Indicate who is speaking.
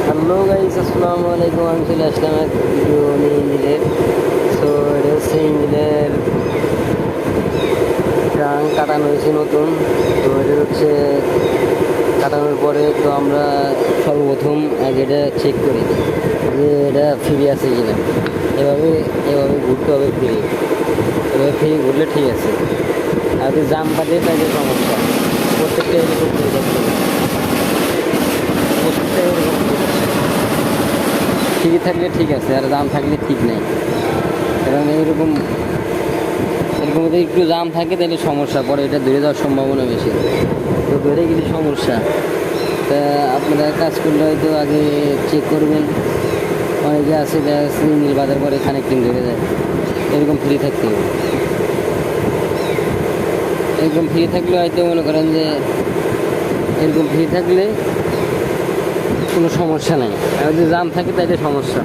Speaker 1: Hello guys, আসসালামু আলাইকুম। আমি চলে আসলাম এক ভিডিও নিয়ে ইঞ্জিনের। সো এটা হচ্ছে ইঞ্জিনের ট্রাঙ্ক কাটানো হয়েছে নতুন। তো এটা হচ্ছে কাটানোর পরে তো আমরা সর্বপ্রথম আগে এটা চেক করি যে এটা ফ্রি আছে কিনা। এভাবে এভাবে ঘুরতে হবে ফ্রি, এভাবে ফ্রি ঘুরলে ঠিক আছে। আর যদি জাম বাজে তাহলে সমস্যা। প্রত্যেকটা এরকম করে দেখতে হবে, প্রত্যেকটা এরকম ঠিক থাকলে ঠিক আছে, আর জাম থাকলে ঠিক নেই। কারণ এরকম এরকম যদি একটু জাম থাকে তাহলে সমস্যা, পরে এটা ধরে যাওয়ার সম্ভাবনা বেশি। তো ধরে গেলে সমস্যা। তা আপনারা কাজ করলে হয়তো আগে চেক করবেন। অনেকে আছে দেখা যাচ্ছে ইঞ্জিন বাজার পরে কানেক্টিং ধরে যায়, এরকম ফ্রি থাকতে হবে। এরকম ফ্রি থাকলে হয়তো মনে করেন যে এরকম ফ্রি থাকলে কোনো সমস্যা নেই, আর যদি জাম থাকে তাহলে সমস্যা।